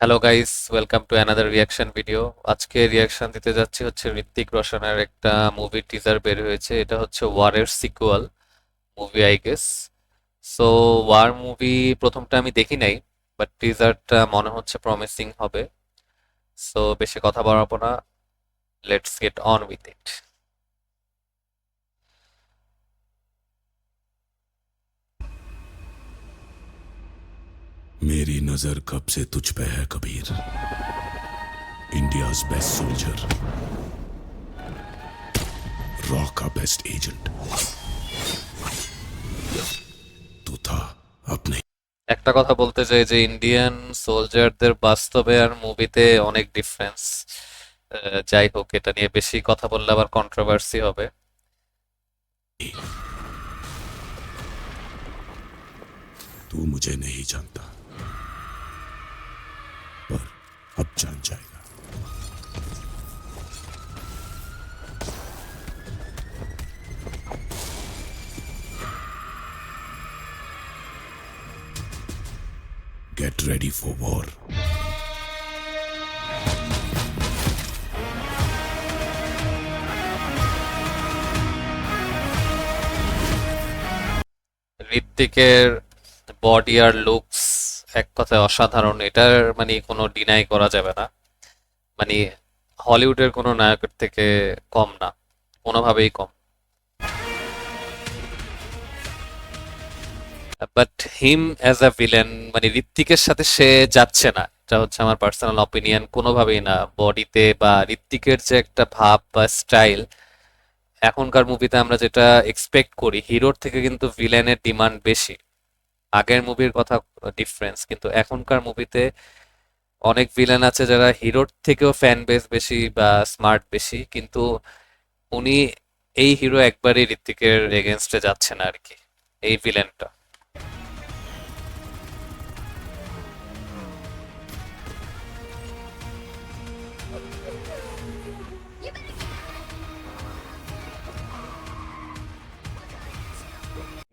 Hello guys, welcome to another reaction video. আজকে reaction দিতে যাচ্ছি হচ্ছে ঋত্বিক রোশনের একটা মুভি টিজার বের হয়েছে। এটা হচ্ছে ওয়ারের sequel movie I guess. So war movie প্রথমটা আমি দেখি নাই, বাট টিজারটা মনে হচ্ছে প্রমিসিং হবে। সো বেশি কথা বাড়াবো না, let's get on with it. मेरी नजर कब से तुझ पे है Kabir. India's best soldier, raw का बेस्ट एजेंट तू था अपने। একটা কথা বলতে চাই যে ইন্ডিয়ান সোলজারদের বাস্তবে আর মুভিতে অনেক ডিফারেন্স। যাই হোক, এটা নিয়ে বেশি কথা বললে আবার কন্ট্রোভার্সি হবে। तू मुझे नहीं जानता, पर अब जान जाएगा। Get ready for war. ঋত্বিকের বডি আর লুকস এক কথায় অসাধারণ, এটার মানে কোনো ডিনাই করা যাবে না। মানে হলিউডের কোনো নায়কের থেকে কম না, কোনোভাবেই কম। But him as a villain, মানে ঋত্বিকের সাথে সে যাচ্ছে না, এটা হচ্ছে আমার পার্সোনাল অপিনিয়ন। কোনোভাবেই না, বডিতে বা ঋত্বিকের যে একটা ভাব বা স্টাইল, এখনকার মুভিতে আমরা যেটা এক্সপেক্ট করি হিরোর থেকে কিন্তু ভিলেনের ডিমান্ড বেশি। আগের মুভির কথা ডিফারেন্স, কিন্তু এখনকার মুভিতে অনেক ভিলেন আছে যারা হিরোর থেকেও ফ্যান বেস বেশি বা স্মার্ট বেশি, কিন্তু উনি এই হিরো একবারই ঋত্বিকের এগেনস্টে যাচ্ছে না আর কি, এই ভিলেনটা।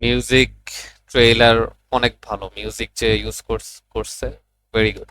মিউজিক, ট্রেইলার অনেক ভালো, মিউজিক যে ইউজ করছে ভেরি গুড।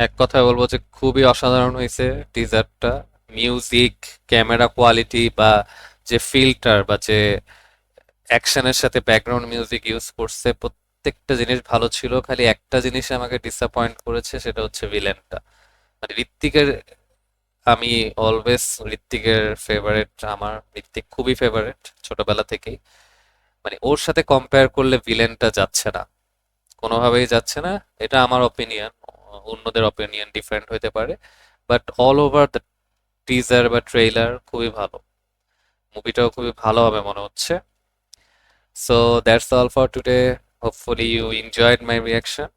এক কথায় বলবো যে খুবই অসাধারণ হয়েছে টিজারটা। মিউজিক, ক্যামেরা কোয়ালিটি বা যে ফিল্টার বা যে অ্যাকশনের সাথে ব্যাকগ্রাউন্ড মিউজিক ইউজ করছে, প্রত্যেকটা জিনিস ভালো ছিল। খালি একটা জিনিস আমাকে ডিসঅ্যাপয়েন্ট করেছে, সেটা হচ্ছে ভিলেনটা। মানে ঋত্বিকের, আমি অলওয়েজ ঋত্বিকের ফেভারিট, আমার ঋত্বিক খুবই ফেভারিট ছোটবেলা থেকেই। মানে ওর সাথে কম্পেয়ার করলে ভিলেনটা যাচ্ছে না, কোনোভাবেই যাচ্ছে না। এটা আমার অপিনিয়ন, অন্যদের অপিনিয়ন ডিফারেন্ট হতে পারে। But all over the teaser বা ট্রেইলার খুবই ভালো, মুভিটাও খুবই ভালো হবে মনে হচ্ছে। So that's all for today, hopefully you enjoyed my reaction.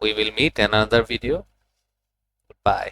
We will meet another video. By.